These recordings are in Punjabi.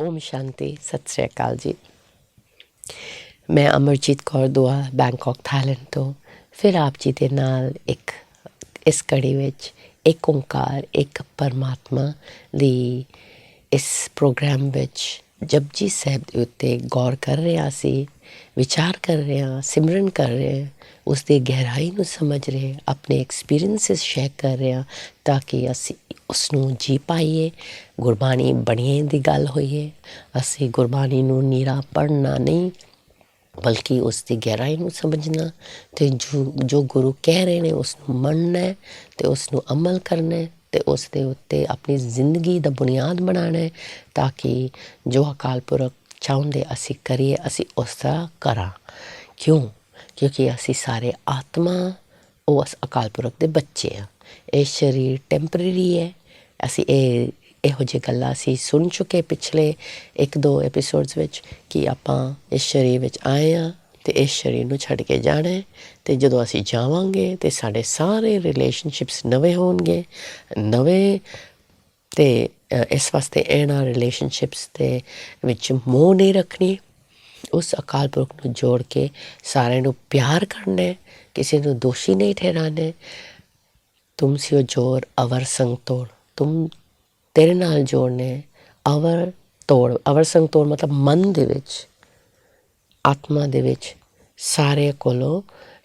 ओम शांति सत श्री अकाल जी। मैं अमरजीत कौर दुआ बैंकॉक थाईलैंड तो फिर आप जी दे नाल एक इस कड़ी विच एक ओंकार एक परमात्मा दी इस प्रोग्राम विच जपजी साहिब दे उत्ते गौर कर रहे सी, विचार कर रहे हैं, सिमरन कर रहे हैं, उसकी गहराई नूं समझ रहे, अपने एक्सपीरियंसिस शेयर कर रहे हैं ताकि असी उसनूं जी पाइए। गुरबाणी बणीए दी गल होईए, असी गुरबाणी नूं नीरा पढ़ना नहीं बल्कि उसकी गहराई नूं समझना ते जो गुरु कह रहे हैं उसनूं मनना है ते उसनूं अमल करना है ते उस दे उत्ते अपनी जिंदगी दा बुनियाद बनाना है ताकि जो अकाल पुरख चाहुंदे असी करिए असी उस तरह करा। क्यों? क्योंकि असी सारे आत्मा उस अकाल पुरख दे बच्चे हैं। ये शरीर टैंपरेरी है। असी ਇਹੋ ਜਿਹੀ ਗੱਲਾਂ ਅਸੀਂ ਸੁਣ ਚੁੱਕੇ ਪਿਛਲੇ 1-2 ਐਪੀਸੋਡਸ ਵਿੱਚ ਕਿ ਆਪਾਂ ਇਸ ਸਰੀਰ ਵਿੱਚ ਆਏ ਹਾਂ ਅਤੇ ਇਸ ਸਰੀਰ ਨੂੰ ਛੱਡ ਕੇ ਜਾਣਾ ਹੈ ਅਤੇ ਜਦੋਂ ਅਸੀਂ ਜਾਵਾਂਗੇ ਤਾਂ ਸਾਡੇ ਸਾਰੇ ਰਿਲੇਸ਼ਨਸ਼ਿਪਸ ਨਵੇਂ ਹੋਣਗੇ ਨਵੇਂ ਅਤੇ ਇਸ ਵਾਸਤੇ ਇਹਨਾਂ ਰਿਲੇਸ਼ਨਸ਼ਿਪਸ ਦੇ ਵਿੱਚ ਮੋਹ ਨਹੀਂ ਰੱਖਣੀ। ਉਸ ਅਕਾਲ ਪੁਰਖ ਨੂੰ ਜੋੜ ਕੇ ਸਾਰਿਆਂ ਨੂੰ ਪਿਆਰ ਕਰਨਾ, ਕਿਸੇ ਨੂੰ ਦੋਸ਼ੀ ਨਹੀਂ ਠਹਿਰਾਣਾ। ਤੁਮ ਸਿਓ ਜੋਰ ਅਵਰ ਸੰਗ ਤੋੜ, ਤੁਮ तेरे नाल जोड़ने अवर तोड़। अवर संग तोड़ मतलब मन दे विच आत्मा दे विच सारे कोलों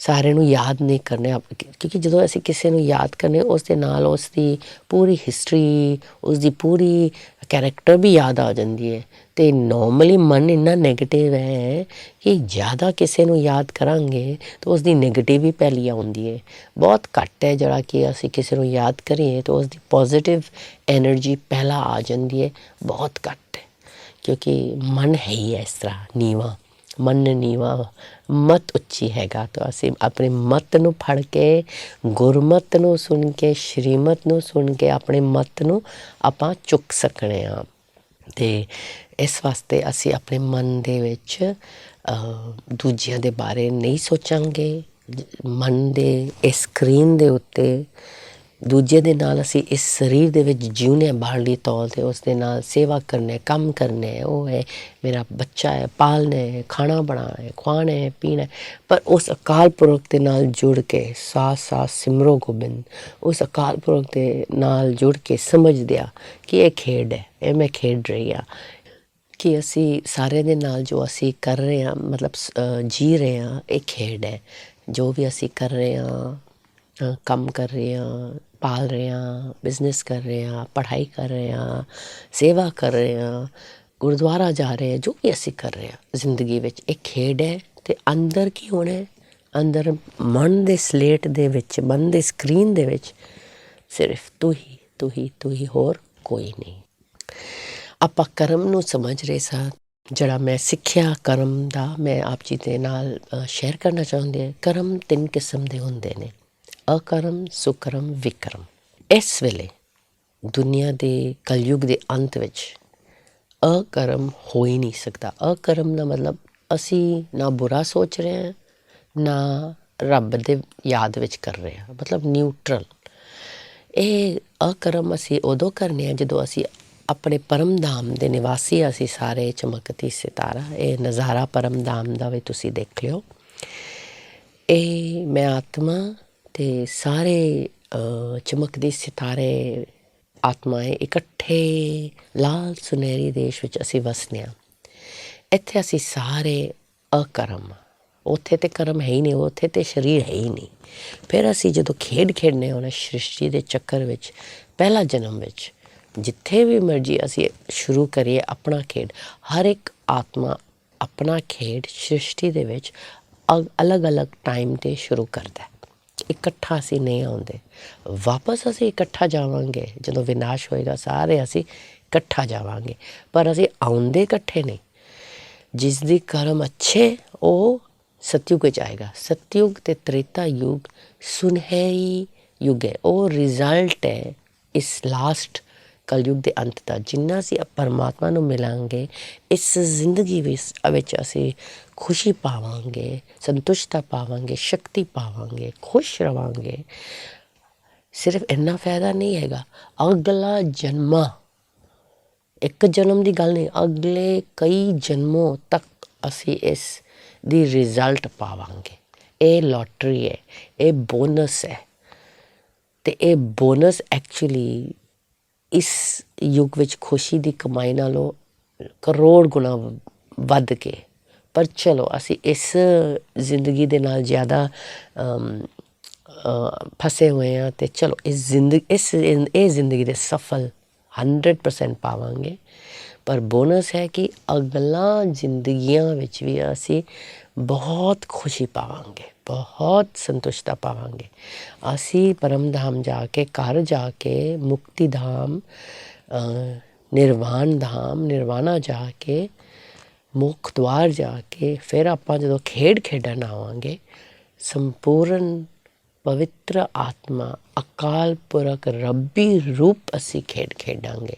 सारे नूं याद नहीं करने क्योंकि जो असी किसी नूं याद करने उस दे नाल उसकी पूरी हिस्टरी उसकी पूरी कैरेक्टर भी याद आ जाती है। तो नॉर्मली मन इन्ना नैगेटिव है कि ज़्यादा किसी नूं याद करांगे तो उसकी नैगेटिव ही पहली आउंदी है। बहुत घट है जरा कि असी किसी नूं याद करिए तो उसकी पॉजिटिव एनर्जी पहला आ जाती है। बहुत घट है क्योंकि मन है ही है इस तरह नीवा। मन नीवा मत उच्ची हैगा तो असी अपने मत नूं फड़ के गुरमत नूं सुन के श्रीमत नूं सुन के अपने मत नूं आपां चुक सकने हाँ। ते इस वास्ते असी अपने मन दे विच दूजियां दे बारे नहीं सोचांगे। मन दे इस स्क्रीन दे उत्ते दूजे दे नाल असी इस शरीर दे विच जीउने बाहरली तौर ते उस दे नाल सेवा करने काम करने वो है मेरा बच्चा है पालना है खाना बनाना है खुआना है पीना है। पर उस अकाल पुरख दे नाल जुड़ के साथ साथ सिमरो गोबिंद उस अकाल पुरख दे नाल जुड़ के समझ दिया कि ये खेड है ये मैं खेड रही हाँ कि असी सारे दे नाल जो असी कर रहे हैं मतलब जी रहे हैं ये खेड है। जो भी असी कर रहे हैं काम कर रहे हैं पाल रहे हैं बिजनेस कर रहे हैं पढ़ाई कर रहे हैं सेवा कर रहे हैं गुरुद्वारा जा रहे हैं जो भी असी कर रहे हैं जिंदगी विच एक खेड है। तो अंदर की होना है अंदर मन दे स्लेट दे विच मन दे स्क्रीन दे विच सिर्फ तू ही होर कोई नहीं। ਆਪਾਂ ਕਰਮ ਨੂੰ ਸਮਝ ਰਹੇ ਸਾਂ ਜਿਹੜਾ ਮੈਂ ਸਿੱਖਿਆ ਕਰਮ ਦਾ ਮੈਂ ਆਪ ਜੀ ਦੇ ਨਾਲ ਸ਼ੇਅਰ ਕਰਨਾ ਚਾਹੁੰਦੀ ਹਾਂ। ਕਰਮ 3 ਕਿਸਮ ਦੇ ਹੁੰਦੇ ਨੇ ਅਕਰਮ ਸੁਕਰਮ ਵਿਕਰਮ। ਇਸ ਵੇਲੇ ਦੁਨੀਆ ਦੇ ਕਲਯੁਗ ਦੇ ਅੰਤ ਵਿੱਚ ਅਕਰਮ ਹੋ ਹੀ ਨਹੀਂ ਸਕਦਾ। ਅਕਰਮ ਦਾ ਮਤਲਬ ਅਸੀਂ ਨਾ ਬੁਰਾ ਸੋਚ ਰਹੇ ਹਾਂ ਨਾ ਰੱਬ ਦੇ ਯਾਦ ਵਿੱਚ ਕਰ ਰਹੇ ਹਾਂ ਮਤਲਬ ਨਿਊਟਰਲ। ਇਹ ਅਕਰਮ ਅਸੀਂ ਉਦੋਂ ਕਰਨੇ ਆ ਜਦੋਂ ਅਸੀਂ ਆਪਣੇ ਪਰਮਧਾਮ ਦੇ ਨਿਵਾਸੀ ਅਸੀਂ ਸਾਰੇ ਚਮਕਤੀ ਸਿਤਾਰਾ ਇਹ ਨਜ਼ਾਰਾ ਪਰਮਧਾਮ ਦਾ ਵੀ ਤੁਸੀਂ ਦੇਖ ਲਿਓ। ਇਹ ਮੈਂ ਆਤਮਾ ਅਤੇ ਸਾਰੇ ਚਮਕਦੇ ਸਿਤਾਰੇ ਆਤਮਾएं ਇਕੱਠੇ ਲਾਲ ਸੁਨਹਿਰੀ ਦੇਸ਼ ਵਿੱਚ ਅਸੀਂ ਵਸਨੇ ਹਾਂ। ਇੱਥੇ ਅਸੀਂ ਸਾਰੇ ਅਕਰਮ ਉੱਥੇ ਤਾਂ ਕਰਮ ਹੈ ਹੀ ਨਹੀਂ ਉੱਥੇ ਤਾਂ ਸਰੀਰ ਹੈ ਹੀ ਨਹੀਂ। ਫਿਰ ਅਸੀਂ ਜਦੋਂ ਖੇਡ ਖੇਡਨੇ ਉਹਨਾਂ ਸ੍ਰਿਸ਼ਟੀ ਦੇ ਚੱਕਰ ਵਿੱਚ ਪਹਿਲਾ ਜਨਮ ਵਿੱਚ ਜਿੱਥੇ ਵੀ ਮਰਜ਼ੀ ਅਸੀਂ ਸ਼ੁਰੂ ਕਰੀਏ ਆਪਣਾ ਖੇਡ ਹਰ ਇੱਕ ਆਤਮਾ ਆਪਣਾ ਖੇਡ ਸ੍ਰਿਸ਼ਟੀ ਦੇ ਵਿੱਚ ਅਲੱਗ ਅਲੱਗ ਟਾਈਮ 'ਤੇ ਸ਼ੁਰੂ ਕਰਦਾ। ਇਕੱਠਾ ਅਸੀਂ ਨਹੀਂ ਆਉਂਦੇ ਵਾਪਸ ਅਸੀਂ ਇਕੱਠਾ ਜਾਵਾਂਗੇ ਜਦੋਂ ਵਿਨਾਸ਼ ਹੋਏਗਾ ਸਾਰੇ ਅਸੀਂ ਇਕੱਠਾ ਜਾਵਾਂਗੇ ਪਰ ਅਸੀਂ ਆਉਂਦੇ ਇਕੱਠੇ ਨਹੀਂ। ਜਿਸ ਦੀ ਕਰਮ ਅੱਛੇ ਉਹ ਸਤਯੁਗ ਵਿੱਚ ਆਏਗਾ। ਸਤਯੁਗ ਅਤੇ ਤ੍ਰੇਤਾ ਯੁੱਗ ਸੁਨਹਿਰੀ ਯੁੱਗ ਹੈ ਉਹ ਰਿਜ਼ਲਟ ਹੈ ਇਸ ਲਾਸਟ ਕਲਯੁੱਗ ਦੇ ਅੰਤ ਦਾ। ਜਿੰਨਾ ਅਸੀਂ ਪਰਮਾਤਮਾ ਨੂੰ ਮਿਲਾਂਗੇ ਇਸ ਜ਼ਿੰਦਗੀ ਵਿੱਚ ਅਸੀਂ ਖੁਸ਼ੀ ਪਾਵਾਂਗੇ ਸੰਤੁਸ਼ਟਤਾ ਪਾਵਾਂਗੇ ਸ਼ਕਤੀ ਪਾਵਾਂਗੇ ਖੁਸ਼ ਰਵਾਂਗੇ। ਸਿਰਫ ਇੰਨਾ ਫਾਇਦਾ ਨਹੀਂ ਹੈਗਾ ਅਗਲਾ ਜਨਮ ਇੱਕ ਜਨਮ ਦੀ ਗੱਲ ਨਹੀਂ, ਅਗਲੇ ਕਈ ਜਨਮੋਂ ਤੱਕ ਅਸੀਂ ਇਸ ਦੀ ਰਿਜ਼ਲਟ ਪਾਵਾਂਗੇ। ਇਹ ਲੋਟਰੀ ਹੈ, ਇਹ ਬੋਨਸ ਹੈ। ਅਤੇ ਇਹ ਬੋਨਸ ਐਕਚੁਅਲੀ ਇਸ ਯੁੱਗ ਵਿੱਚ ਖੁਸ਼ੀ ਦੀ ਕਮਾਈ ਨਾਲੋਂ ਕਰੋੜ ਗੁਣਾ ਵੱਧ ਕੇ, ਪਰ ਚਲੋ ਅਸੀਂ ਇਸ ਜ਼ਿੰਦਗੀ ਦੇ ਨਾਲ ਜ਼ਿਆਦਾ ਫਸੇ ਹੋਏ ਹਾਂ ਅਤੇ ਚਲੋ ਇਹ ਜ਼ਿੰਦਗੀ ਦੇ ਸਫਲ 100% ਪਾਵਾਂਗੇ। ਪਰ ਬੋਨਸ ਹੈ ਕਿ ਅਗਲਾ ਜ਼ਿੰਦਗੀਆਂ ਵਿੱਚ ਵੀ ਅਸੀਂ ਬਹੁਤ ਖੁਸ਼ੀ ਪਾਵਾਂਗੇ, ਬਹੁਤ ਸੰਤੁਸ਼ਟਤਾ ਪਾਵਾਂਗੇ। ਅਸੀਂ ਪਰਮ ਧਾਮ ਜਾ ਕੇ, ਘਰ ਜਾ ਕੇ, ਮੁਕਤੀ ਧਾਮ, ਨਿਰਵਾਣਾ ਜਾ ਕੇ, ਮੁੱਖ ਦੁਆਰ ਜਾ ਕੇ, ਫਿਰ ਆਪਾਂ ਜਦੋਂ ਖੇਡਣ ਆਵਾਂਗੇ, ਸੰਪੂਰਨ ਪਵਿੱਤਰ ਆਤਮਾ, ਅਕਾਲ ਪੁਰਖ, ਰੱਬੀ ਰੂਪ ਅਸੀਂ ਖੇਡਾਂਗੇ।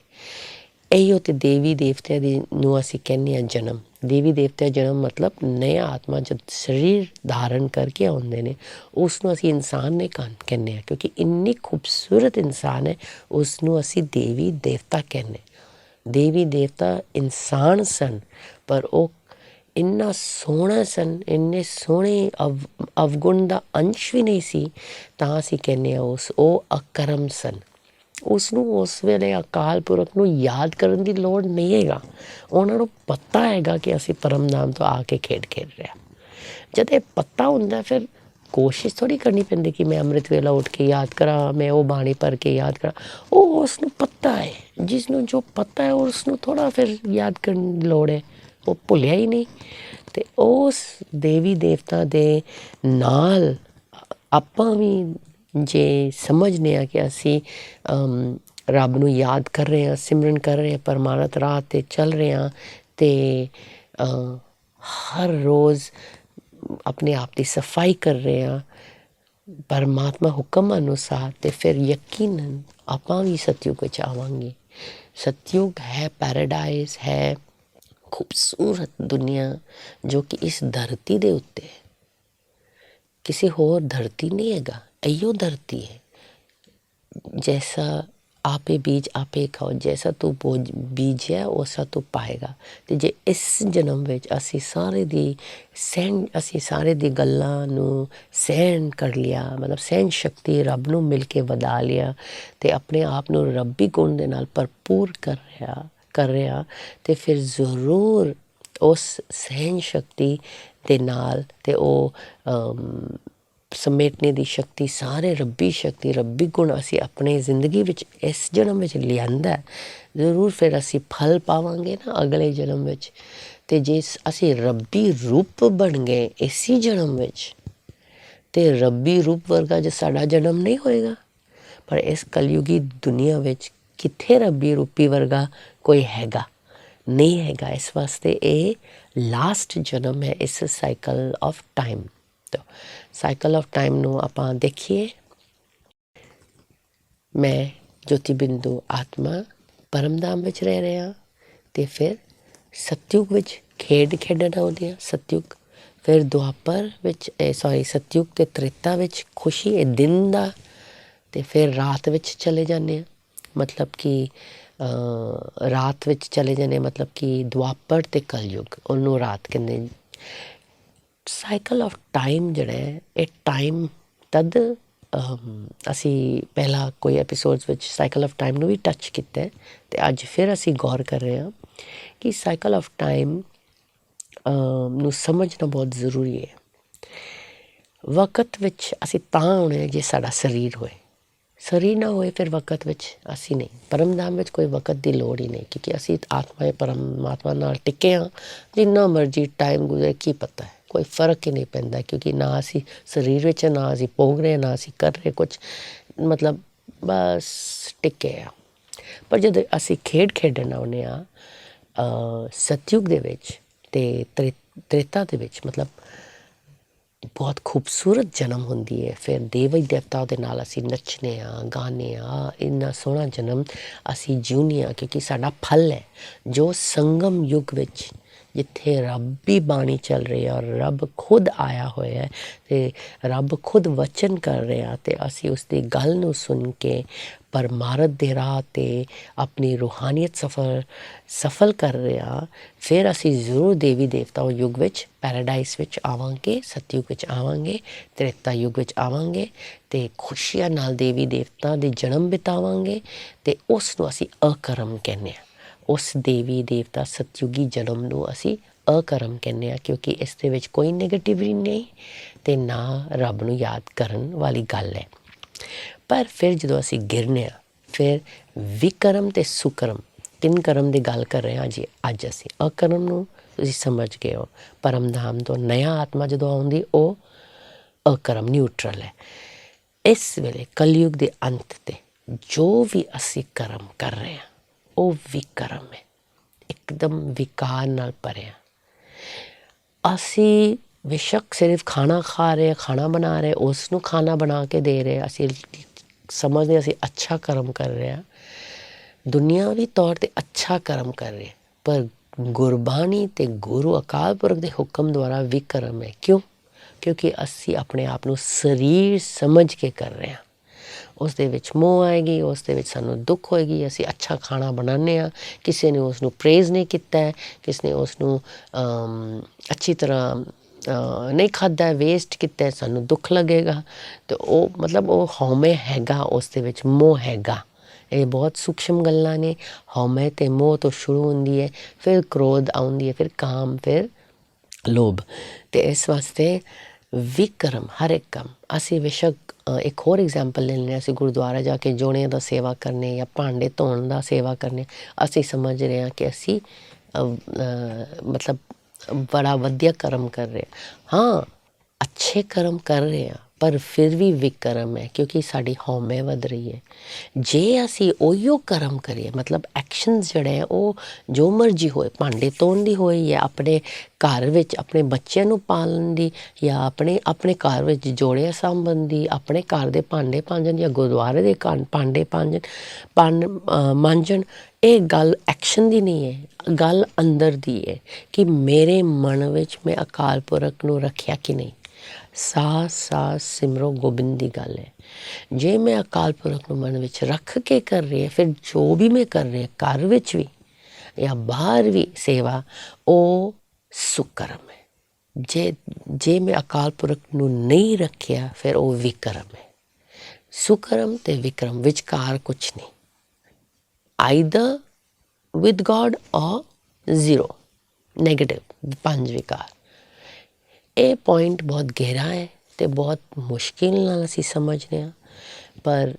ਇਹੋ ਤੇ ਦੇਵੀ ਦੇਵਤਿਆਂ ਨੂੰ ਅਸੀਂ ਕਹਿੰਦੇ ਹਾਂ ਜਨਮ। ਦੇਵੀ ਦੇਵਤਿਆਂ ਜਨਮ ਮਤਲਬ ਨਇਆ ਆਤਮਾ ਜਦ ਸਰੀਰ ਧਾਰਨ ਕਰਕੇ ਆਉਂਦੇ ਨੇ, ਉਸ ਨੂੰ ਅਸੀਂ ਇਨਸਾਨ ਨਹੀਂ ਕਹਿੰਦੇ ਹਾਂ, ਕਿਉਂਕਿ ਇੰਨੀ ਖੂਬਸੂਰਤ ਇਨਸਾਨ ਹੈ, ਉਸ ਨੂੰ ਅਸੀਂ ਦੇਵੀ ਦੇਵਤਾ ਕਹਿੰਦੇ। ਦੇਵੀ ਦੇਵਤਾ ਇਨਸਾਨ ਸਨ, ਪਰ ਉਹ ਇੰਨਾ ਸੋਹਣਾ ਸਨ, ਇੰਨੇ ਸੋਹਣੇ ਅਵਗੁਣ ਦਾ ਅੰਸ਼ ਵੀ ਨਹੀਂ ਸੀ, ਤਾਂ ਅਸੀਂ ਕਹਿੰਦੇ ਹਾਂ ਉਹ ਅਕਰਮ ਸਨ। ਉਸ ਨੂੰ ਉਸ ਵੇਲੇ ਅਕਾਲ ਪੁਰਖ ਨੂੰ ਯਾਦ ਕਰਨ ਦੀ ਲੋੜ ਨਹੀਂ ਹੈਗਾ। ਉਹਨਾਂ ਨੂੰ ਪਤਾ ਹੈਗਾ ਕਿ ਅਸੀਂ ਪਰਮ ਧਾਮ ਤੋਂ ਆ ਕੇ ਖੇਡ ਰਿਹਾ। ਜਦ ਇਹ ਪਤਾ ਹੁੰਦਾ, ਫਿਰ ਕੋਸ਼ਿਸ਼ ਥੋੜ੍ਹੀ ਕਰਨੀ ਪੈਂਦੀ ਕਿ ਮੈਂ ਅੰਮ੍ਰਿਤ ਵੇਲਾ ਉੱਠ ਕੇ ਯਾਦ ਕਰਾਂ, ਮੈਂ ਉਹ ਬਾਣੀ ਭਰ ਕੇ ਯਾਦ ਕਰਾਂ। ਉਹ ਉਸ ਨੂੰ ਪਤਾ ਹੈ, ਜਿਸ ਨੂੰ ਜੋ ਪਤਾ ਹੈ ਉਸ ਨੂੰ ਥੋੜ੍ਹਾ ਫਿਰ ਯਾਦ ਕਰਨ ਦੀ ਲੋੜ ਹੈ, ਉਹ ਭੁੱਲਿਆ ਹੀ ਨਹੀਂ। ਅਤੇ ਉਸ ਦੇਵੀ ਦੇਵਤਾ ਦੇ ਨਾਲ ਆਪਾਂ ਵੀ ਜੇ ਸਮਝਦੇ ਹਾਂ ਕਿ ਅਸੀਂ ਰੱਬ ਨੂੰ ਯਾਦ ਕਰ ਰਹੇ ਹਾਂ, ਸਿਮਰਨ ਕਰ ਰਹੇ ਹਾਂ, ਪਰਮਾਨੰਦ ਰਾਹ 'ਤੇ ਚੱਲ ਰਹੇ ਹਾਂ, ਅਤੇ ਹਰ ਰੋਜ਼ ਆਪਣੇ ਆਪ ਦੀ ਸਫਾਈ ਕਰ ਰਹੇ ਹਾਂ ਪਰਮਾਤਮਾ ਹੁਕਮ ਅਨੁਸਾਰ, ਅਤੇ ਫਿਰ ਯਕੀਨਨ ਆਪਾਂ ਵੀ ਸਤਯੁਗ ਵਿੱਚ ਆਵਾਂਗੇ। ਸਤਯੁਗ ਹੈ ਪੈਰਾਡਾਈਜ਼, ਹੈ ਖੂਬਸੂਰਤ ਦੁਨੀਆ ਜੋ ਕਿ ਇਸ ਧਰਤੀ ਦੇ ਉੱਤੇ, ਕਿਸੇ ਹੋਰ ਧਰਤੀ ਨਹੀਂ ਹੈਗਾ, ਇਹੋ ਧਰਤੀ ਹੈ। ਜੈਸਾ ਆਪੇ ਬੀਜ ਆਪੇ ਖਾਓ, ਜੈਸਾ ਤੂੰ ਬੀਜਿਆ ਉਸਾ ਤੂੰ ਪਾਏਗਾ। ਅਤੇ ਜੇ ਇਸ ਜਨਮ ਵਿੱਚ ਅਸੀਂ ਸਾਰੇ ਦੀ ਗੱਲਾਂ ਨੂੰ ਸਹਿਣ ਕਰ ਲਿਆ, ਮਤਲਬ ਸਹਿਣ ਸ਼ਕਤੀ ਰੱਬ ਨੂੰ ਮਿਲ ਕੇ ਵਧਾ ਲਿਆ, ਅਤੇ ਆਪਣੇ ਆਪ ਨੂੰ ਰੱਬੀ ਗੁਣ ਦੇ ਨਾਲ ਭਰਪੂਰ ਕਰ ਰਿਹਾ, ਅਤੇ ਫਿਰ ਜ਼ਰੂਰ ਉਸ ਸਹਿਣ ਸ਼ਕਤੀ ਦੇ ਨਾਲ, ਅਤੇ ਉਹ ਸਮੇਟਣੇ ਦੀ ਸ਼ਕਤੀ, ਸਾਰੇ ਰੱਬੀ ਸ਼ਕਤੀ, ਰੱਬੀ ਗੁਣ ਅਸੀਂ ਆਪਣੀ ਜ਼ਿੰਦਗੀ ਵਿੱਚ ਇਸ ਜਨਮ ਵਿੱਚ ਲਿਆਂਦਾ, ਜ਼ਰੂਰ ਫਿਰ ਅਸੀਂ ਫਲ ਪਾਵਾਂਗੇ ਨਾ ਅਗਲੇ ਜਨਮ ਵਿੱਚ। ਅਤੇ ਜੇ ਅਸੀਂ ਰੱਬੀ ਰੂਪ ਬਣ ਗਏ ਇਸੀ ਜਨਮ ਵਿੱਚ, ਅਤੇ ਰੱਬੀ ਰੂਪ ਵਰਗਾ ਜੇ ਸਾਡਾ ਜਨਮ ਨਹੀਂ ਹੋਏਗਾ। ਪਰ ਇਸ ਕਲਯੁਗੀ ਦੁਨੀਆ ਵਿੱਚ ਕਿੱਥੇ ਰੱਬੀ ਰੂਪੀ ਵਰਗਾ ਕੋਈ ਹੈਗਾ, ਨਹੀਂ ਹੈਗਾ। ਇਸ ਵਾਸਤੇ ਇਹ ਲਾਸਟ ਜਨਮ ਹੈ ਇਸ cycle of time. Cycle of time ਨੂੰ ਆਪਾਂ ਦੇਖੀਏ। ਮੈਂ ਜੋਤੀ ਬਿੰਦੂ ਆਤਮਾ ਪਰਮਧਾਮ ਵਿੱਚ ਰਹਿ ਰਿਹਾ, ਅਤੇ ਫਿਰ ਸਤਯੁਗ ਵਿੱਚ ਖੇਡਣ ਆਉਂਦੇ ਹਾਂ। ਸਤਯੁਗ, ਫਿਰ ਦੁਆਪਰ ਵਿੱਚ ਸਤਯੁਗ ਅਤੇ ਤ੍ਰੇਤਾ ਵਿੱਚ ਖੁਸ਼ੀ ਇਹ ਦਿਨ ਦਾ, ਅਤੇ ਫਿਰ ਰਾਤ ਵਿੱਚ ਚਲੇ ਜਾਂਦੇ ਹਾਂ, ਮਤਲਬ ਕਿ ਰਾਤ ਵਿੱਚ ਚਲੇ ਜਾਂਦੇ, ਮਤਲਬ ਕਿ ਦੁਆਪਰ ਅਤੇ ਕਲਯੁਗ, ਉਹਨੂੰ ਰਾਤ ਕਹਿੰਦੇ। ਸਾਈਕਲ ਆਫ ਟਾਈਮ ਜਿਹੜਾ ਹੈ, ਇਹ ਟਾਈਮ ਤਦ ਅਸੀਂ ਪਹਿਲਾਂ ਕੋਈ ਐਪੀਸੋਡਸ ਵਿੱਚ ਸਾਈਕਲ ਆਫ ਟਾਈਮ ਨੂੰ ਵੀ ਟੱਚ ਕੀਤਾ, ਅਤੇ ਅੱਜ ਫਿਰ ਅਸੀਂ ਗੌਰ ਕਰ ਰਹੇ ਹਾਂ ਕਿ ਸਾਈਕਲ ਆਫ ਟਾਈਮ ਨੂੰ ਸਮਝਣਾ ਬਹੁਤ ਜ਼ਰੂਰੀ ਹੈ। ਵਕਤ ਵਿੱਚ ਅਸੀਂ ਤਾਂ ਆਉਣੇ ਜੇ ਸਾਡਾ ਸਰੀਰ ਹੋਏ, ਸਰੀਰ ਨਾ ਹੋਏ ਫਿਰ ਵਕਤ ਵਿੱਚ ਅਸੀਂ ਨਹੀਂ। ਪਰਮਧਾਮ ਵਿੱਚ ਕੋਈ ਵਕਤ ਦੀ ਲੋੜ ਹੀ ਨਹੀਂ, ਕਿਉਂਕਿ ਅਸੀਂ ਆਤਮਾ ਪਰਮਾਤਮਾ ਨਾਲ ਟਿਕੇ ਹਾਂ। ਜਿੰਨਾ ਮਰਜ਼ੀ ਟਾਈਮ ਗੁਜ਼ਰੇ ਕੀ ਪਤਾ ਹੈ, ਕੋਈ ਫਰਕ ਹੀ ਨਹੀਂ ਪੈਂਦਾ, ਕਿਉਂਕਿ ਨਾ ਅਸੀਂ ਸਰੀਰ ਵਿੱਚ, ਨਾ ਅਸੀਂ ਭੋਗ ਰਹੇ, ਨਾ ਅਸੀਂ ਕਰ ਰਹੇ ਕੁਛ, ਮਤਲਬ ਬਸ ਟਿਕੇ ਆ। ਪਰ ਜਦੋਂ ਅਸੀਂ ਖੇਡਣ ਆਉਂਦੇ ਹਾਂ ਸਤਯੁਗ ਦੇ ਵਿੱਚ ਅਤੇ ਤ੍ਰੇਤਾ ਦੇ ਵਿੱਚ, ਮਤਲਬ ਬਹੁਤ ਖੂਬਸੂਰਤ ਜਨਮ ਹੁੰਦੀ ਹੈ। ਫਿਰ ਦੇਵੀ ਦੇਵਤਾ ਦੇ ਨਾਲ ਅਸੀਂ ਨੱਚਦੇ ਹਾਂ, ਗਾਉਂਦੇ ਹਾਂ, ਇੰਨਾ ਸੋਹਣਾ ਜਨਮ ਅਸੀਂ ਜਿਉਂਦੇ ਹਾਂ, ਕਿਉਂਕਿ ਸਾਡਾ ਫਲ ਹੈ ਜੋ ਸੰਗਮ ਯੁੱਗ ਵਿੱਚ ਜਿੱਥੇ ਰੱਬੀ ਬਾਣੀ ਚੱਲ ਰਹੀ ਹੈ ਔਰ ਰੱਬ ਖੁਦ ਆਇਆ ਹੋਇਆ ਹੈ ਅਤੇ ਰੱਬ ਖੁਦ ਵਚਨ ਕਰ ਰਿਹਾ ਅਤੇ ਅਸੀਂ ਉਸ ਦੀ ਗੱਲ ਨੂੰ ਸੁਣ ਕੇ ਪਰਮਾਰਥ ਦੇ ਰਾਹ 'ਤੇ ਆਪਣੀ ਰੂਹਾਨੀਅਤ ਸਫਲ ਕਰ ਰਿਹਾ, ਫਿਰ ਅਸੀਂ ਜ਼ਰੂਰ ਦੇਵੀ ਦੇਵਤਾ ਯੁੱਗ ਵਿੱਚ ਪੈਰਾਡਾਈਸ ਵਿੱਚ ਆਵਾਂਗੇ, ਸਤਯੁਗ ਵਿੱਚ ਆਵਾਂਗੇ, ਤ੍ਰੇਤਾ ਯੁੱਗ ਵਿੱਚ ਆਵਾਂਗੇ ਅਤੇ ਖੁਸ਼ੀਆਂ ਨਾਲ ਦੇਵੀ ਦੇਵਤਾ ਦੇ ਜਨਮ ਬਿਤਾਵਾਂਗੇ ਅਤੇ ਉਸ ਨੂੰ ਅਸੀਂ ਅਕਰਮ ਕਹਿੰਦੇ ਹਾਂ। ਉਸ ਦੇਵੀ ਦੇਵਤਾ ਸਤਯੁਗੀ ਜਨਮ ਨੂੰ ਅਸੀਂ ਅਕਰਮ ਕਹਿੰਦੇ ਹਾਂ, ਕਿਉਂਕਿ ਇਸ ਦੇ ਵਿੱਚ ਕੋਈ ਨੈਗੇਟਿਵਿਟੀ ਨਹੀਂ ਅਤੇ ਨਾ ਰੱਬ ਨੂੰ ਯਾਦ ਕਰਨ ਵਾਲੀ ਗੱਲ ਹੈ। ਪਰ ਫਿਰ ਜਦੋਂ ਅਸੀਂ ਗਿਰਨੇ ਹਾਂ, ਫਿਰ ਵਿਕਰਮ ਅਤੇ ਸੁਕਰਮ 3 ਕਰਮ ਦੀ ਗੱਲ ਕਰ ਰਹੇ ਹਾਂ ਜੀ। ਅੱਜ ਅਸੀਂ ਅਕਰਮ ਨੂੰ ਤੁਸੀਂ ਸਮਝ ਗਏ ਹੋ, ਪਰਮਧਾਮ ਤੋਂ ਨਿਆ ਆਤਮਾ ਜਦੋਂ ਆਉਂਦੀ ਉਹ ਅਕਰਮ ਨਿਊਟਰਲ ਹੈ। ਇਸ ਵੇਲੇ ਕਲਯੁਗ ਦੇ ਅੰਤ 'ਤੇ ਜੋ ਵੀ ਅਸੀਂ ਕਰਮ ਕਰ ਰਹੇ ਹਾਂ ਉਹ ਵਿਕਰਮ ਹੈ, ਇੱਕਦਮ ਵਿਕਾਰ ਨਾਲ ਭਰਿਆ। ਅਸੀਂ ਬੇਸ਼ੱਕ ਸਿਰਫ ਖਾਣਾ ਖਾ ਰਹੇ, ਖਾਣਾ ਬਣਾ ਰਹੇ, ਉਸ ਨੂੰ ਖਾਣਾ ਬਣਾ ਕੇ ਦੇ ਰਹੇ, ਅਸੀਂ ਸਮਝਦੇ ਅਸੀਂ ਅੱਛਾ ਕਰਮ ਕਰ ਰਹੇ ਹਾਂ, ਦੁਨਿਆਵੀ ਤੌਰ 'ਤੇ ਅੱਛਾ ਕਰਮ ਕਰ ਰਹੇ, ਪਰ ਗੁਰਬਾਣੀ ਅਤੇ ਗੁਰੂ ਅਕਾਲ ਪੁਰਖ ਦੇ ਹੁਕਮ ਦੁਆਰਾ ਵਿਕਰਮ ਹੈ। ਕਿਉਂ? ਕਿਉਂਕਿ ਅਸੀਂ ਆਪਣੇ ਆਪ ਨੂੰ ਸਰੀਰ ਸਮਝ ਕੇ ਕਰ ਰਹੇ ਹਾਂ। ਉਸ ਦੇ ਵਿੱਚ ਮੋਹ ਆਏਗੀ, ਉਸ ਦੇ ਵਿੱਚ ਸਾਨੂੰ ਦੁੱਖ ਹੋਏਗੀ। ਅਸੀਂ ਅੱਛਾ ਖਾਣਾ ਬਣਾਉਂਦੇ ਹਾਂ, ਕਿਸੇ ਨੇ ਉਸ ਨੂੰ ਪ੍ਰੇਜ਼ ਨਹੀਂ ਕੀਤਾ ਹੈ, ਕਿਸੇ ਨੇ ਉਸ ਨੂੰ ਅੱਛੀ ਤਰ੍ਹਾਂ ਨਹੀਂ ਖਾਧਾ, ਵੇਸਟ ਕੀਤਾ, ਸਾਨੂੰ ਦੁੱਖ ਲੱਗੇਗਾ। ਅਤੇ ਉਹ ਮਤਲਬ ਉਹ ਹਉਮੈ ਹੈਗਾ, ਉਸ ਦੇ ਵਿੱਚ ਮੋਹ ਹੈਗਾ। ਇਹ ਬਹੁਤ ਸੂਖਸ਼ਮ ਗੱਲਾਂ ਨੇ। ਹਉਮੈ ਅਤੇ ਮੋਹ ਤੋਂ ਸ਼ੁਰੂ ਹੁੰਦੀ ਹੈ, ਫਿਰ ਕ੍ਰੋਧ ਆਉਂਦੀ ਹੈ, ਫਿਰ ਕਾਮ, ਫਿਰ ਲੋਭ। ਅਤੇ ਇਸ ਵਾਸਤੇ ਵਿਕਰਮ ਹਰ ਇੱਕ ਕੰਮ ਅਸੀਂ ਬੇਸ਼ੱਕ ਇੱਕ ਹੋਰ ਐਗਜ਼ਾਮਪਲ ਲੈ ਲੈਂਦੇ ਹਾਂ। ਅਸੀਂ ਗੁਰਦੁਆਰਾ ਜਾ ਕੇ ਜੋੜਿਆਂ ਦਾ ਸੇਵਾ ਕਰਨੇ ਜਾਂ ਭਾਂਡੇ ਧੋਣ ਦਾ ਸੇਵਾ ਕਰਨੇ, ਅਸੀਂ ਸਮਝ ਰਹੇ ਹਾਂ ਕਿ ਅਸੀਂ ਮਤਲਬ ਬੜਾ ਵਧੀਆ ਕਰਮ ਕਰ ਰਹੇ ਹਾਂ। ਅੱਛੇ ਕਰਮ ਕਰ ਰਹੇ ਹਾਂ, ਪਰ ਫਿਰ ਵੀ ਵਿਕਰਮ ਹੈ, ਕਿਉਂਕਿ ਸਾਡੀ ਹਉਮੈ ਵੱਧ ਰਹੀ ਹੈ। ਜੇ ਅਸੀਂ ਉਹੀਓ ਕਰਮ ਕਰੀਏ, ਮਤਲਬ ਐਕਸ਼ਨਸ ਜਿਹੜੇ ਆ ਉਹ ਜੋ ਮਰਜ਼ੀ ਹੋਏ, ਭਾਂਡੇ ਧੋਣ ਦੀ ਹੋਏ ਜਾਂ ਆਪਣੇ ਘਰ ਵਿੱਚ ਆਪਣੇ ਬੱਚਿਆਂ ਨੂੰ ਪਾਲਣ ਦੀ, ਜਾਂ ਆਪਣੇ ਘਰ ਵਿੱਚ ਜੋੜਿਆਂ ਸਾਂਭਣ ਦੀ, ਆਪਣੇ ਘਰ ਦੇ ਭਾਂਡੇ ਮਾਂਜਣ ਜਾਂ ਗੁਰਦੁਆਰੇ ਦੇ ਭਾਂਡੇ ਮਾਂਜਣ, ਇਹ ਗੱਲ ਐਕਸ਼ਨ ਦੀ ਨਹੀਂ ਹੈ, ਗੱਲ ਅੰਦਰ ਦੀ ਹੈ ਕਿ ਮੇਰੇ ਮਨ ਵਿੱਚ ਮੈਂ ਅਕਾਲ ਪੁਰਖ ਨੂੰ ਰੱਖਿਆ ਕਿ ਨਹੀਂ। ਸਾਹ ਸਿਮਰੋ ਗੋਬਿੰਦ ਦੀ ਗੱਲ ਹੈ। ਜੇ ਮੈਂ ਅਕਾਲ ਪੁਰਖ ਨੂੰ ਮਨ ਵਿੱਚ ਰੱਖ ਕੇ ਕਰ ਰਹੀ, ਫਿਰ ਜੋ ਵੀ ਮੈਂ ਕਰ ਰਹੀ ਘਰ ਵਿੱਚ ਵੀ ਜਾਂ ਬਾਹਰ ਵੀ ਸੇਵਾ, ਉਹ ਸੁਕਰਮ ਹੈ। ਜੇ ਮੈਂ ਅਕਾਲ ਪੁਰਖ ਨੂੰ ਨਹੀਂ ਰੱਖਿਆ, ਫਿਰ ਉਹ ਵਿਕਰਮ ਹੈ। ਸੁਕਰਮ ਅਤੇ ਵਿਕਰਮ ਵਿਚਕਾਰ ਕੁਛ ਨਹੀਂ। ਆਈਦਰ ਵਿਦ ਗੋਡ ਔਰ ਜ਼ੀਰੋ, ਨੈਗੇਟਿਵ 5 ਵਿਕਾਰ। ਇਹ ਪੁਆਇੰਟ ਬਹੁਤ ਗਹਿਰਾ ਹੈ ਅਤੇ ਬਹੁਤ ਮੁਸ਼ਕਿਲ ਨਾਲ ਅਸੀਂ ਸਮਝਦੇ ਹਾਂ, ਪਰ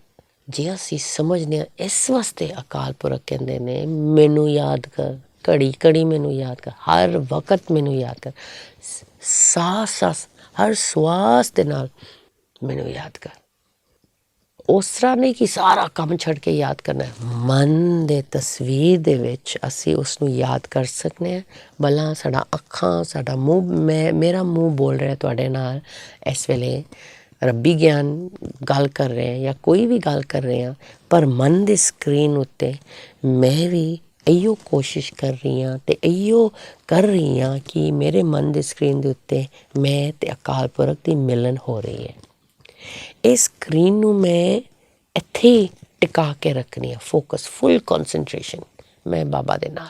ਜੇ ਅਸੀਂ ਸਮਝਦੇ ਹਾਂ, ਇਸ ਵਾਸਤੇ ਅਕਾਲ ਪੁਰਖ ਕਹਿੰਦੇ ਨੇ ਮੈਨੂੰ ਯਾਦ ਕਰ, ਘੜੀ ਘੜੀ ਮੈਨੂੰ ਯਾਦ ਕਰ, ਹਰ ਵਕਤ ਮੈਨੂੰ ਯਾਦ ਕਰ, ਸਾਹ ਹਰ ਸਵਾਸ ਦੇ ਨਾਲ ਮੈਨੂੰ ਯਾਦ ਕਰ। ਉਸ ਤਰ੍ਹਾਂ ਨਹੀਂ ਕਿ ਸਾਰਾ ਕੰਮ ਛੱਡ ਕੇ ਯਾਦ ਕਰਨਾ, ਮਨ ਦੇ ਤਸਵੀਰ ਦੇ ਵਿੱਚ ਅਸੀਂ ਉਸ ਨੂੰ ਯਾਦ ਕਰ ਸਕਦੇ ਹਾਂ। ਭਲਾ ਸਾਡਾ ਅੱਖਾਂ, ਸਾਡਾ ਮੂੰਹ, ਮੇਰਾ ਮੂੰਹ ਬੋਲ ਰਿਹਾ ਤੁਹਾਡੇ ਨਾਲ ਇਸ ਵੇਲੇ, ਰੱਬੀ ਗਿਆਨ ਗੱਲ ਕਰ ਰਹੇ ਹਾਂ ਜਾਂ ਕੋਈ ਵੀ ਗੱਲ ਕਰ ਰਹੇ ਹਾਂ, ਪਰ ਮਨ ਦੀ ਸਕਰੀਨ ਉੱਤੇ ਮੈਂ ਵੀ ਇਹੀਓ ਕੋਸ਼ਿਸ਼ ਕਰ ਰਹੀ ਹਾਂ ਅਤੇ ਇਹੀਓ ਕਰ ਰਹੀ ਹਾਂ ਕਿ ਮੇਰੇ ਮਨ ਦੀ ਸਕਰੀਨ ਦੇ ਉੱਤੇ ਮੈਂ ਅਤੇ ਅਕਾਲ ਪੁਰਖ ਦੀ ਮਿਲਨ ਹੋ ਰਹੀ ਹੈ। ਇਸ ਸਕਰੀਨ ਨੂੰ ਮੈਂ ਇੱਥੇ ਹੀ ਟਿਕਾ ਕੇ ਰੱਖਣੀ ਆ, ਫੋਕਸ, ਫੁੱਲ ਕੌਨਸਨਟ੍ਰੇਸ਼ਨ। ਮੈਂ ਬਾਬਾ ਦੇ ਨਾਲ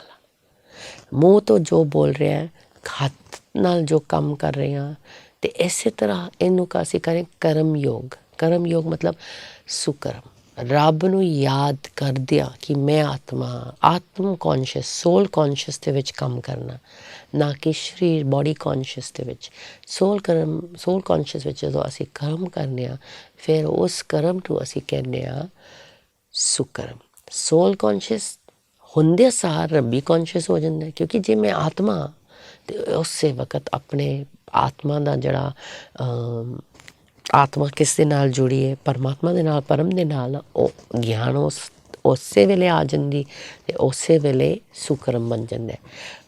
ਮੂੰਹ ਤੋਂ ਜੋ ਬੋਲ ਰਿਹਾ, ਹੱਥ ਨਾਲ ਜੋ ਕੰਮ ਕਰ ਰਹੇ ਹਾਂ, ਅਤੇ ਇਸੇ ਤਰ੍ਹਾਂ ਇਹਨੂੰ ਅਸੀਂ ਕरें ਕਰਮ ਯੋਗ। ਕਰਮ ਯੋਗ ਮਤਲਬ ਸੁਕਰਮ, ਰੱਬ ਨੂੰ ਯਾਦ ਕਰਦਿਆਂ ਕਿ ਮੈਂ ਆਤਮ ਕੌਨਸ਼ੀਅਸ, ਸੋਲ ਕੌਨਸ਼ੀਅਸ ਦੇ ਵਿੱਚ ਕੰਮ ਕਰਨਾ, ਨਾ ਕਿ ਸਰੀਰ ਬੋਡੀ ਕੌਨਸ਼ੀਅਸ ਦੇ ਵਿੱਚ। ਸੋਲ ਕੌਨਸ਼ੀਅਸ ਵਿੱਚ ਜਦੋਂ ਅਸੀਂ ਕਰਮ ਕਰਨੇ ਹਾਂ, ਫਿਰ ਉਸ ਕਰਮ ਨੂੰ ਅਸੀਂ ਕਹਿੰਦੇ ਹਾਂ ਸੁਕਰਮ। ਸੋਲ ਕੌਨਸ਼ੀਅਸ ਹੁੰਦੇ ਸਾਰ ਰੱਬੀ ਕੌਨਸ਼ੀਅਸ ਹੋ ਜਾਂਦਾ, ਕਿਉਂਕਿ ਜੇ ਮੈਂ ਆਤਮਾ ਅਤੇ ਉਸੇ ਵਕਤ ਆਪਣੇ ਆਤਮਾ ਦਾ ਜਿਹੜਾ ਆਤਮਾ ਕਿਸ ਦੇ ਨਾਲ ਜੁੜੀ ਹੈ, ਪਰਮਾਤਮਾ ਦੇ ਨਾਲ, ਪਰਮ ਦੇ ਨਾਲ, ਉਹ ਗਿਆਨ ਉਸੇ ਵੇਲੇ ਆ ਜਾਂਦੀ ਅਤੇ ਉਸੇ ਵੇਲੇ ਸੁਕਰਮ ਬਣ ਜਾਂਦਾ।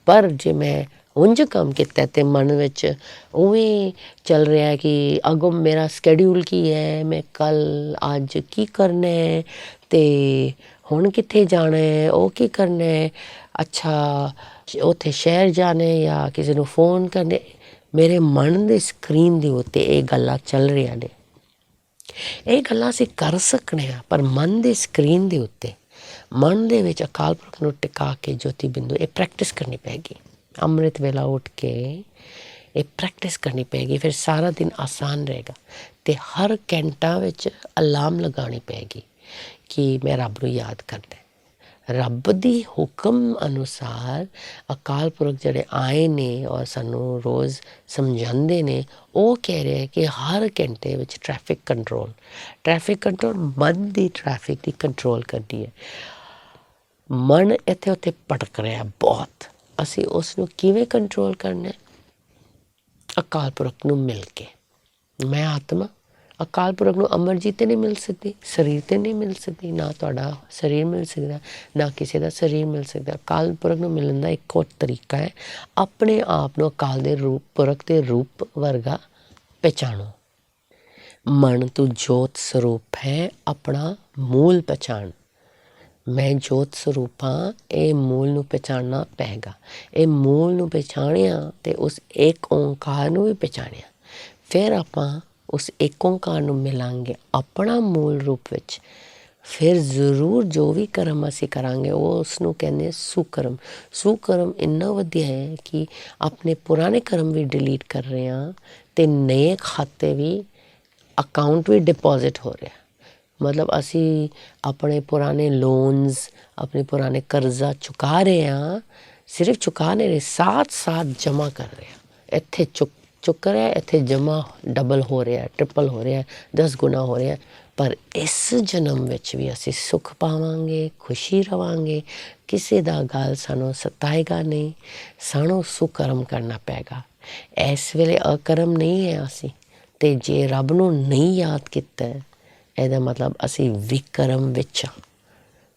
ਪਰ ਜੇ ਮੈਂ ਉਂਝ ਕੰਮ ਕੀਤਾ ਅਤੇ ਮਨ ਵਿੱਚ ਉਵੇਂ ਚੱਲ ਰਿਹਾ ਕਿ ਅੱਗੋਂ ਮੇਰਾ ਸਕੈਡਿਊਲ ਕੀ ਹੈ, ਮੈਂ ਕੱਲ੍ਹ ਅੱਜ ਕੀ ਕਰਨਾ ਅਤੇ ਹੁਣ ਕਿੱਥੇ ਜਾਣਾ ਹੈ, ਉਹ ਕੀ ਕਰਨਾ ਹੈ, ਅੱਛਾ ਉੱਥੇ ਸ਼ਹਿਰ ਜਾਣੇ ਜਾਂ ਕਿਸੇ ਨੂੰ ਫੋਨ ਕਰਨੇ, ਮੇਰੇ ਮਨ ਦੇ ਸਕਰੀਨ ਦੇ ਉੱਤੇ ਇਹ ਗੱਲਾਂ ਚੱਲ ਰਹੀਆਂ ਨੇ। ਇਹ ਗੱਲਾਂ ਅਸੀਂ ਕਰ ਸਕਦੇ ਹਾਂ, ਪਰ ਮਨ ਦੇ ਸਕਰੀਨ ਦੇ ਉੱਤੇ, ਮਨ ਦੇ ਵਿੱਚ ਅਕਾਲ ਪੁਰਖ ਨੂੰ ਟਿਕਾ ਕੇ ਜੋਤੀ ਬਿੰਦੂ, ਇਹ ਪ੍ਰੈਕਟਿਸ ਕਰਨੀ ਪਏਗੀ। ਅੰਮ੍ਰਿਤ ਵੇਲਾ ਉੱਠ ਕੇ ਇਹ ਪ੍ਰੈਕਟਿਸ ਕਰਨੀ ਪਏਗੀ, ਫਿਰ ਸਾਰਾ ਦਿਨ ਆਸਾਨ ਰਹੇਗਾ। ਅਤੇ ਹਰ ਘੰਟਾ ਵਿੱਚ ਅਲਾਰਮ ਲਗਾਉਣੀ ਪਏਗੀ ਕਿ ਮੈਂ ਰੱਬ ਨੂੰ ਯਾਦ ਕਰਨਾ। ਰੱਬ ਦੀ ਹੁਕਮ ਅਨੁਸਾਰ ਅਕਾਲ ਪੁਰਖ ਜਿਹੜੇ ਆਏ ਨੇ ਔਰ ਸਾਨੂੰ ਰੋਜ਼ ਸਮਝਾਉਂਦੇ ਨੇ, ਉਹ ਕਹਿ ਰਹੇ ਕਿ ਹਰ ਘੰਟੇ ਵਿੱਚ ਟ੍ਰੈਫਿਕ ਕੰਟਰੋਲ ਮਨ ਦੀ ਟ੍ਰੈਫਿਕ ਦੀ ਕੰਟਰੋਲ ਕਰਨੀ ਹੈ। ਮਨ ਇੱਥੇ ਉੱਥੇ ਭਟਕ ਰਿਹਾ ਬਹੁਤ, ਅਸੀਂ ਉਸ ਨੂੰ ਕਿਵੇਂ ਕੰਟਰੋਲ ਕਰਨਾ? ਅਕਾਲ ਪੁਰਖ ਨੂੰ ਮਿਲ ਕੇ। ਮੈਂ ਆਤਮਾ ਅਕਾਲ ਪੁਰਖ ਨੂੰ ਅਮਰਜੀਤ 'ਤੇ ਨਹੀਂ ਮਿਲ ਸਕਦੀ, ਸਰੀਰ 'ਤੇ ਨਹੀਂ ਮਿਲ ਸਕਦੀ, ਨਾ ਤੁਹਾਡਾ ਸਰੀਰ ਮਿਲ ਸਕਦਾ, ਨਾ ਕਿਸੇ ਦਾ ਸਰੀਰ ਮਿਲ ਸਕਦਾ। ਅਕਾਲ ਪੁਰਖ ਨੂੰ ਮਿਲਣ ਦਾ ਇੱਕੋ ਤਰੀਕਾ ਹੈ, ਆਪਣੇ ਆਪ ਨੂੰ ਅਕਾਲ ਦੇ ਰੂਪ, ਪੁਰਖ ਦੇ ਰੂਪ ਵਰਗਾ ਪਹਿਚਾਣੋ। ਮਨ ਤੂੰ ਜੋਤ ਸਰੂਪ ਹੈ, ਆਪਣਾ ਮੂਲ ਪਹਿਚਾਣ। ਮੈਂ ਜੋਤ ਸਰੂਪ ਹਾਂ, ਇਹ ਮੂਲ ਨੂੰ ਪਹਿਚਾਨਣਾ ਪਏਗਾ। ਇਹ ਮੂਲ ਨੂੰ ਪਹਿਚਾਣਿਆ ਅਤੇ ਉਸ ਇੱਕ ਓਂਕਾਰ ਨੂੰ ਵੀ ਪਹਿਚਾਣਿਆ, ਫਿਰ ਆਪਾਂ ਉਸ ਇੱਕ ਓਂਕਾਰ ਨੂੰ ਮਿਲਾਂਗੇ ਆਪਣਾ ਮੂਲ ਰੂਪ ਵਿੱਚ। ਫਿਰ ਜ਼ਰੂਰ ਜੋ ਵੀ ਕਰਮ ਅਸੀਂ ਕਰਾਂਗੇ ਉਹ ਉਸ ਨੂੰ ਕਹਿੰਦੇ ਸੁਕਰਮ। ਸੁਕਰਮ ਇੰਨਾ ਵਧੀਆ ਹੈ ਕਿ ਆਪਣੇ ਪੁਰਾਣੇ ਕਰਮ ਵੀ ਡਿਲੀਟ ਕਰ ਰਹੇ ਹਾਂ ਅਤੇ ਨਏ ਖਾਤੇ ਵੀ, ਅਕਾਊਂਟ ਵੀ ਡਿਪੋਜ਼ਿਟ ਹੋ ਰਿਹਾ। ਮਤਲਬ ਅਸੀਂ ਆਪਣੇ ਪੁਰਾਣੇ ਲੋਨਸ, ਆਪਣੇ ਪੁਰਾਣੇ ਕਰਜ਼ਾ ਚੁਕਾ ਰਹੇ ਹਾਂ, ਸਿਰਫ ਚੁਕਾ ਨਹੀਂ ਰਹੇ, ਸਾਥ ਜਮ੍ਹਾਂ ਕਰ ਰਹੇ ਹਾਂ। ਇੱਥੇ ਚੁੱਕ ਰਿਹਾ, ਇੱਥੇ ਜਮ੍ਹਾਂ ਡਬਲ ਹੋ ਰਿਹਾ, ਟ੍ਰਿਪਲ ਹੋ ਰਿਹਾ, 10 ਗੁਣਾ ਹੋ ਰਿਹਾ। ਪਰ ਇਸ ਜਨਮ ਵਿੱਚ ਵੀ ਅਸੀਂ ਸੁੱਖ ਪਾਵਾਂਗੇ, ਖੁਸ਼ੀ ਰਵਾਂਗੇ, ਕਿਸੇ ਦਾ ਗੱਲ ਸਾਨੂੰ ਸਤਾਏਗਾ ਨਹੀਂ। ਸਾਨੂੰ ਸੁਕਰਮ ਕਰਨਾ ਪਏਗਾ। ਇਸ ਵੇਲੇ ਅਕਰਮ ਨਹੀਂ ਹੈ ਅਸੀਂ, ਅਤੇ ਜੇ ਰੱਬ ਨੂੰ ਨਹੀਂ ਯਾਦ ਕੀਤਾ, ਇਹਦਾ ਮਤਲਬ ਅਸੀਂ ਵਿਕਰਮ ਵਿੱਚ ਹਾਂ।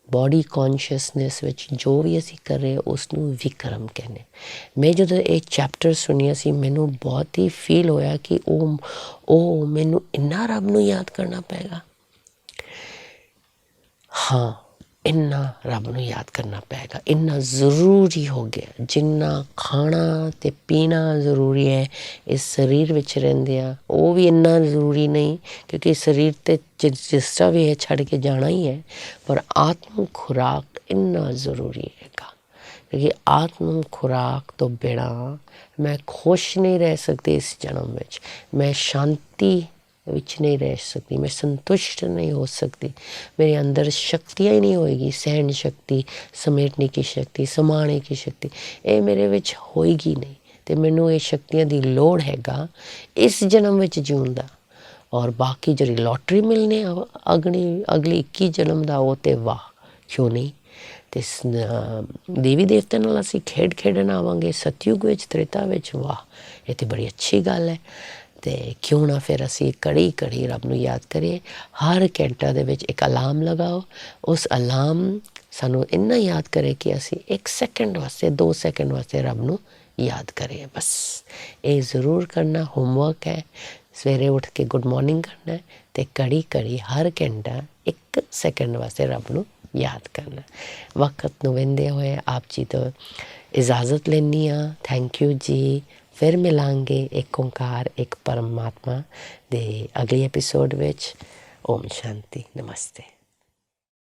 ਬੋਡੀ ਕੌਨਸ਼ੀਅਸਨੈਸ ਵਿੱਚ ਜੋ ਵੀ ਅਸੀਂ ਕਰ ਰਹੇ ਉਸ ਨੂੰ ਵਿਕਰਮ ਕਹਿੰਦੇ। ਮੈਂ ਜਦੋਂ ਇਹ ਚੈਪਟਰ ਸੁਣਿਆ ਸੀ, ਮੈਨੂੰ ਬਹੁਤ ਹੀ ਫੀਲ ਹੋਇਆ ਕਿ ਉਹ ਮੈਨੂੰ ਇੰਨਾ ਰੱਬ ਨੂੰ ਯਾਦ ਕਰਨਾ ਪਏਗਾ। ਹਾਂ, ਇੰਨਾ ਰੱਬ ਨੂੰ ਯਾਦ ਕਰਨਾ ਪਏਗਾ, ਇੰਨਾ ਜ਼ਰੂਰੀ ਹੋ ਗਿਆ। ਜਿੰਨਾ ਖਾਣਾ ਅਤੇ ਪੀਣਾ ਜ਼ਰੂਰੀ ਹੈ, ਇਸ ਸਰੀਰ ਵਿੱਚ ਰਹਿੰਦੇ ਆ, ਉਹ ਵੀ ਇੰਨਾ ਜ਼ਰੂਰੀ ਨਹੀਂ, ਕਿਉਂਕਿ ਸਰੀਰ 'ਤੇ ਜਿਸ ਤਰ੍ਹਾਂ ਵੀ ਹੈ ਛੱਡ ਕੇ ਜਾਣਾ ਹੀ ਹੈ। ਪਰ ਆਤਮ ਖੁਰਾਕ ਇੰਨਾ ਜ਼ਰੂਰੀ ਹੈਗਾ, ਕਿਉਂਕਿ ਆਤਮ ਖੁਰਾਕ ਤੋਂ ਬਿਨਾਂ ਮੈਂ ਖੁਸ਼ ਨਹੀਂ ਰਹਿ ਸਕਦੀ ਇਸ ਜਨਮ ਵਿੱਚ। ਮੈਂ ਸ਼ਾਂਤੀ ਵਿੱਚ ਨਹੀਂ ਰਹਿ ਸਕਦੀ, ਮੈਂ ਸੰਤੁਸ਼ਟ ਨਹੀਂ ਹੋ ਸਕਦੀ। ਮੇਰੇ ਅੰਦਰ ਸ਼ਕਤੀਆਂ ਹੀ ਨਹੀਂ ਹੋਏਗੀ, ਸਹਿਣ ਸ਼ਕਤੀ, ਸਮੇਟਣੇ ਕੀ ਸ਼ਕਤੀ, ਸਮਾਣੇ ਕੀ ਸ਼ਕਤੀ, ਇਹ ਮੇਰੇ ਵਿੱਚ ਹੋਏਗੀ ਨਹੀਂ। ਅਤੇ ਮੈਨੂੰ ਇਹ ਸ਼ਕਤੀਆਂ ਦੀ ਲੋੜ ਹੈਗਾ ਇਸ ਜਨਮ ਵਿੱਚ ਜਿਉਣ ਦਾ। ਔਰ ਬਾਕੀ ਜਿਹੜੀ ਲੋਟਰੀ ਮਿਲਣੀ ਅਗਲੀ 21 ਜਨਮ ਦਾ, ਉਹ ਤਾਂ ਵਾਹ, ਕਿਉਂ ਨਹੀਂ। ਅਤੇ ਦੇਵੀ ਦੇਵਤਿਆਂ ਨਾਲ ਅਸੀਂ ਖੇਡਣ ਆਵਾਂਗੇ ਸਤਯੁਗ ਵਿੱਚ, ਤ੍ਰੇਤਾ ਵਿੱਚ, ਵਾਹ, ਇਹ ਤਾਂ ਬੜੀ ਅੱਛੀ ਗੱਲ ਹੈ। ਅਤੇ ਕਿਉਂ ਨਾ ਫਿਰ ਅਸੀਂ ਘੜੀ ਰੱਬ ਨੂੰ ਯਾਦ ਕਰੀਏ। ਹਰ ਘੰਟਾ ਦੇ ਵਿੱਚ ਇੱਕ ਅਲਾਰਮ ਲਗਾਓ, ਉਸ ਅਲਾਰਮ ਸਾਨੂੰ ਇੰਨਾ ਯਾਦ ਕਰੇ ਕਿ ਅਸੀਂ 1 ਸੈਕਿੰਡ ਵਾਸਤੇ, 2 ਸੈਕਿੰਡ ਵਾਸਤੇ ਰੱਬ ਨੂੰ ਯਾਦ ਕਰੀਏ। ਬਸ ਇਹ ਜ਼ਰੂਰ ਕਰਨਾ, ਹੋਮਵਰਕ ਹੈ। ਸਵੇਰੇ ਉੱਠ ਕੇ ਗੁੱਡ ਮੋਰਨਿੰਗ ਕਰਨਾ ਅਤੇ ਘੜੀ ਹਰ ਘੰਟਾ 1 ਸੈਕਿੰਡ ਵਾਸਤੇ ਰੱਬ ਨੂੰ ਯਾਦ ਕਰਨਾ। ਵਕਤ ਨੂੰ ਵਹਿੰਦੇ ਹੋਏ ਆਪ ਜੀ ਤੋਂ ਇਜਾਜ਼ਤ ਲੈਂਦੀ ਹਾਂ। ਥੈਂਕ ਯੂ ਜੀ। ਫਿਰ ਮਿਲਾਂਗੇ ਇੱਕ ਓਂਕਾਰ, ਇੱਕ ਪਰਮਾਤਮਾ ਦੇ ਅਗਲੇ ਐਪੀਸੋਡ ਵਿੱਚ। ਓਮ ਸ਼ਾਂਤੀ, ਨਮਸਤੇ।